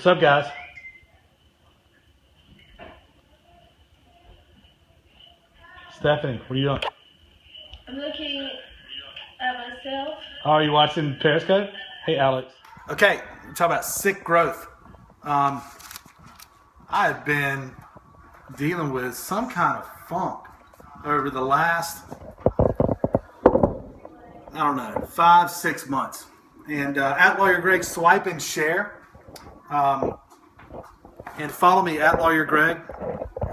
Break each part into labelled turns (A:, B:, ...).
A: What's up, guys? Stephanie, what are you doing?
B: I'm looking at myself.
A: Oh, are you watching Periscope? Hey, Alex.
C: Okay, we're talking about sick growth. I have been dealing with some kind of funk over the last, 5-6 months. And at Lawyer Greg, swipe and share. And follow me at Lawyer Greg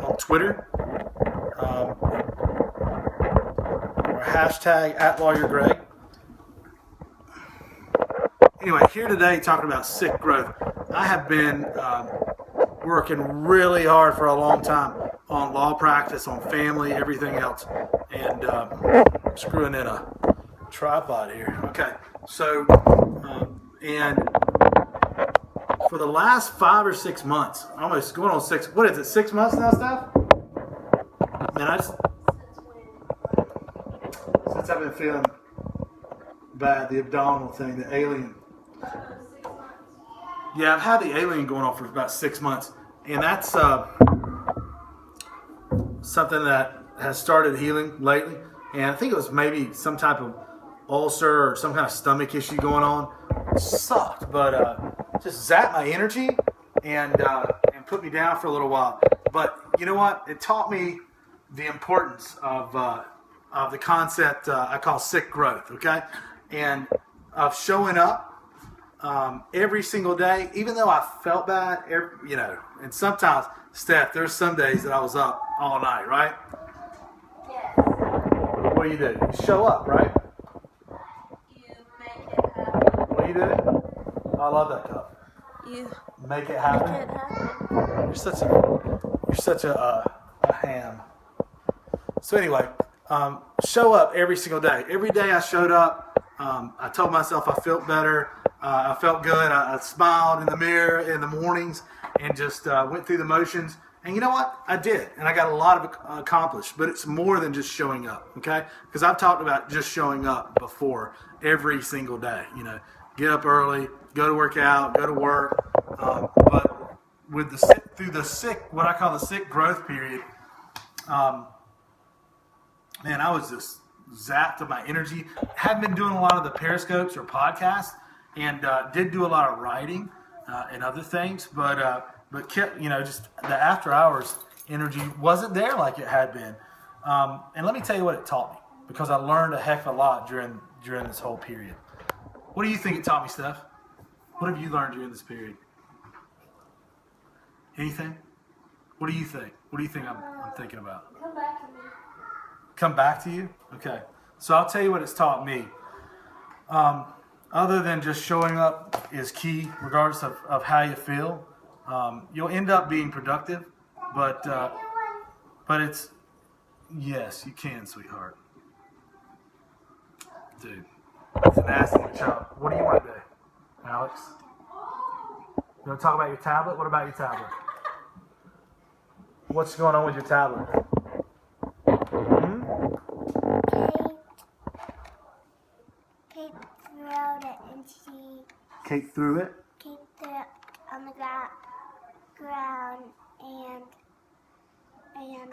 C: on Twitter. Or hashtag at Lawyer Greg. Anyway, here today talking about sick growth. I have been working really hard for a long time on law practice, on family, everything else. And screwing in a tripod here. Okay, so, and for the last 5 or 6 months, almost going on 6, what is it, 6 months now, Steph? Man, since I've been feeling bad, the abdominal thing, the alien. Yeah, I've had the alien going on for about 6 months, and that's something that has started healing lately. And I think it was maybe some type of ulcer or some kind of stomach issue going on. It sucked, but just zapped my energy and put me down for a little while. But you know what? It taught me the importance of the concept I call sick growth. Okay, and of showing up. Every single day, even though I felt bad, and sometimes, Steph, there's some days that I was up all night, right?
B: Yes.
C: What do? You show up, right?
B: You make it happen.
C: What do you do? I love that cup.
B: You
C: Make it happen.
B: make it happen.
C: You're such a ham. So anyway, show up every single day. Every day I showed up. I told myself I felt better. I felt good. I smiled in the mirror in the mornings and just went through the motions. And you know what? I did. And I got a lot of accomplished. But it's more than just showing up, okay? Because I've talked about just showing up before every single day. Get up early, go to work out, go to work. But with what I call the sick growth period, man, I was just zapped of my energy. Hadn't been doing a lot of the periscopes or podcasts. And did do a lot of writing and other things, but kept, just the after hours energy wasn't there like it had been. And let me tell you what it taught me, because I learned a heck of a lot during this whole period. What do you think it taught me, Steph? What have you learned during this period? Anything? What do you think? What do you think I'm thinking about?
B: Come back to me.
C: Come back to you? Okay. So I'll tell you what it's taught me. Other than just showing up is key, regardless of how you feel. You'll end up being productive, but it's, yes, you can, sweetheart. Dude, it's an nasty child. What do you want to do, Alex? You want to talk about your tablet? What about your tablet? What's going on with your tablet? Kate threw it
D: on the ground and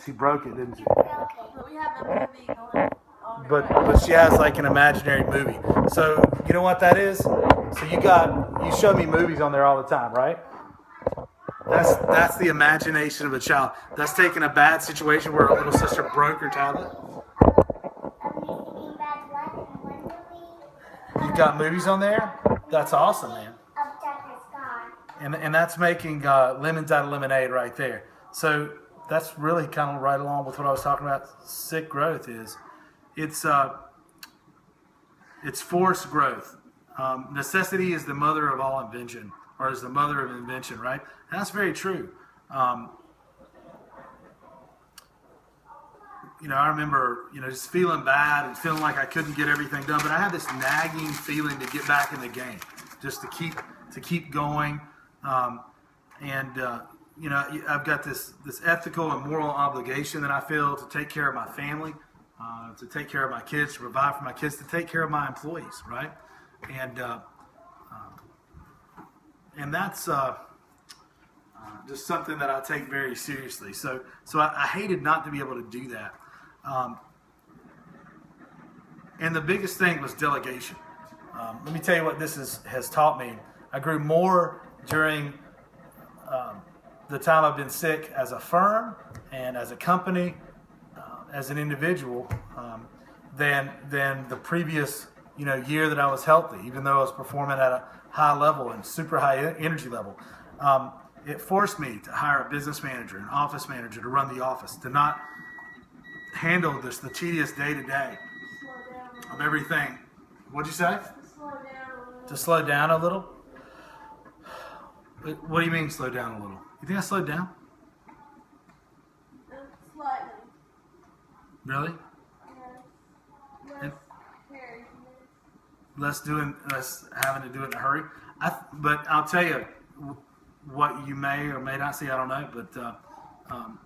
C: She broke it, didn't she?
D: broke it.
B: But we have a movie going on.
C: But she has like an imaginary movie. So you know what that is? So you show me movies on there all the time, right? That's the imagination of a child. That's taking a bad situation where a little sister broke her tablet. You've got movies on there? That's awesome, man. And that's making lemons out of lemonade right there. So that's really kind of right along with what I was talking about. Sick growth it's forced growth. Necessity is the mother of all invention, or is the mother of invention, right? And that's very true. I remember, just feeling bad and feeling like I couldn't get everything done, but I had this nagging feeling to get back in the game, just to keep going. I've got this ethical and moral obligation that I feel to take care of my family, to take care of my kids, to provide for my kids, to take care of my employees, right? And that's just something that I take very seriously. So I hated not to be able to do that. And the biggest thing was delegation. Let me tell you what this has taught me. I grew more during the time I've been sick as a firm and as a company, as an individual, than the previous year that I was healthy, even though I was performing at a high level and super high energy level. It forced me to hire a business manager, an office manager to run the office, to not handle the tedious day-to-day of everything. What'd you say? To slow down a little? What do you mean slow down a little? You think I slowed down?
B: Slightly.
C: Really?
B: Yes.
C: Less having to do it in a hurry. But I'll tell you what you may or may not see. I don't know, but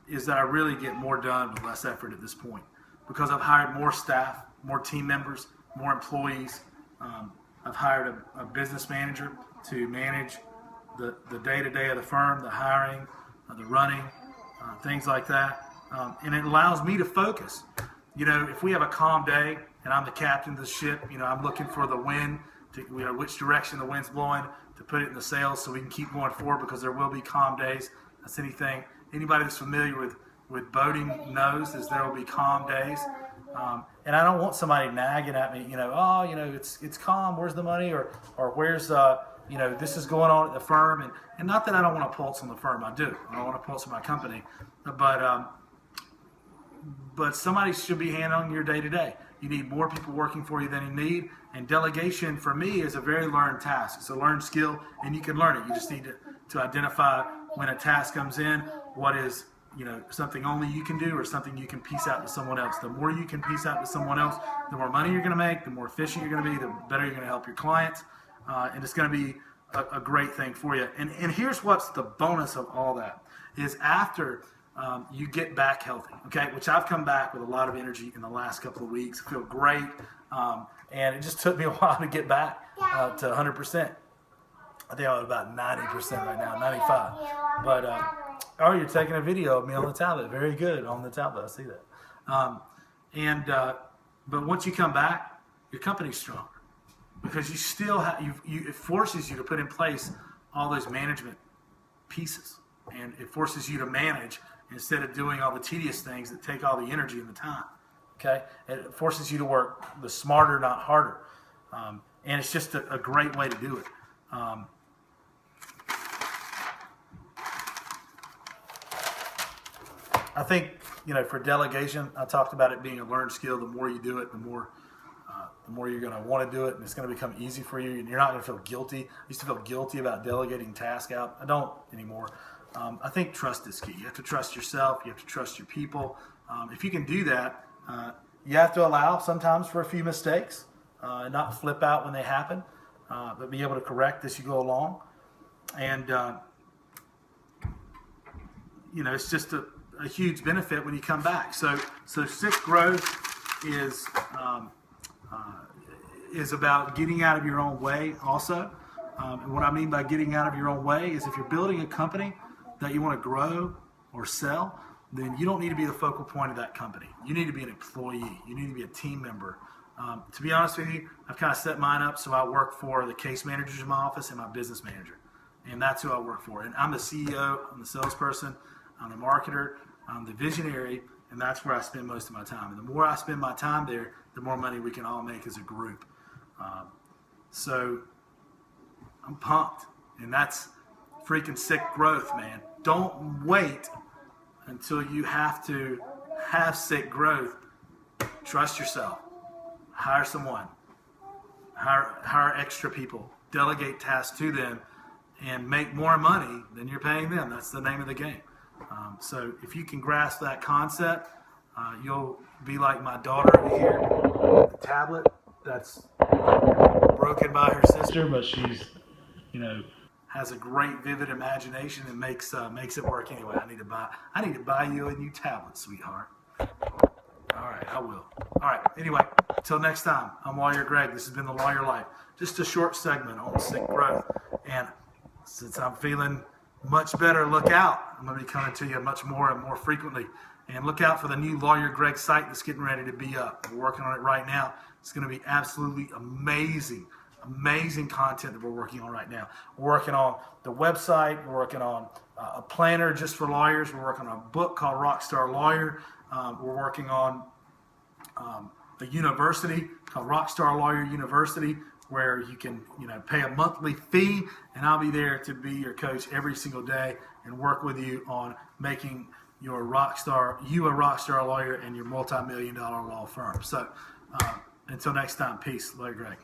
C: is that I really get more done with less effort at this point because I've hired more staff, more team members, more employees. I've hired a business manager to manage the day-to-day of the firm, the hiring, the running, things like that, and it allows me to focus. If we have a calm day and I'm the captain of the ship, I'm looking for the wind, which direction the wind's blowing, to put it in the sails so we can keep going forward, because there will be calm days. That's anything. Anybody that's familiar with boating knows is there will be calm days. And I don't want somebody nagging at me, it's calm, where's the money, or where's, this is going on at the firm. And not that I don't want to pulse on the firm, I do. I don't want to pulse on my company. But somebody should be handling your day-to-day. You need more people working for you than you need. And delegation, for me, is a very learned task. It's a learned skill, and you can learn it. You just need to identify when a task comes in, what is something only you can do or something you can piece out to someone else. The more you can piece out to someone else, the more money you're going to make, the more efficient you're going to be, the better you're going to help your clients. And it's going to be a great thing for you. And here's what's the bonus of all that is after you get back healthy, okay, which I've come back with a lot of energy in the last couple of weeks. I feel great. And it just took me a while to get back to 100%. I think I'm about 90% right now, 95. But, oh, you're taking a video of me on the tablet. Very good, on the tablet. I see that. But once you come back, your company's stronger because you still have, it forces you to put in place all those management pieces. And it forces you to manage instead of doing all the tedious things that take all the energy and the time. Okay? It forces you to work the smarter, not harder. And it's just a great way to do it. I think, for delegation, I talked about it being a learned skill. The more you do it, the more you're going to want to do it, and it's going to become easy for you, and you're not going to feel guilty. I used to feel guilty about delegating tasks out. I don't anymore. I think trust is key. You have to trust yourself. You have to trust your people. If you can do that, you have to allow sometimes for a few mistakes and not flip out when they happen, but be able to correct as you go along. And, it's just a huge benefit when you come back. So sick growth is about getting out of your own way also. And what I mean by getting out of your own way is if you're building a company that you want to grow or sell, then you don't need to be the focal point of that company. You need to be an employee. You need to be a team member. To be honest with you, I've kind of set mine up so I work for the case managers in my office and my business manager. And that's who I work for. And I'm the CEO, I'm the salesperson, I'm the marketer, I'm the visionary, and that's where I spend most of my time. And the more I spend my time there, the more money we can all make as a group. So I'm pumped. And that's freaking sick growth, man. Don't wait until you have to have sick growth. Trust yourself. Hire someone. Hire extra people. Delegate tasks to them and make more money than you're paying them. That's the name of the game. So if you can grasp that concept, you'll be like my daughter over here, the tablet that's broken by her sister, but she's, has a great vivid imagination and makes it work anyway. I need to buy you a new tablet, sweetheart. All right, I will. All right, anyway, until next time, I'm Lawyer Greg. This has been The Lawyer Life. Just a short segment on sick growth. And since I'm feeling much better, look out. I'm going to be coming to you much more and more frequently. And look out for the new Lawyer Greg site that's getting ready to be up. We're working on it right now. It's going to be absolutely amazing content that we're working on right now. We're working on the website. We're working on a planner just for lawyers. We're working on a book called Rockstar Lawyer. We're working on a university called Rockstar Lawyer University, where you can pay a monthly fee, and I'll be there to be your coach every single day and work with you on making you a rock star lawyer and your multi-million-dollar law firm. So until next time, peace. Lawyer Greg.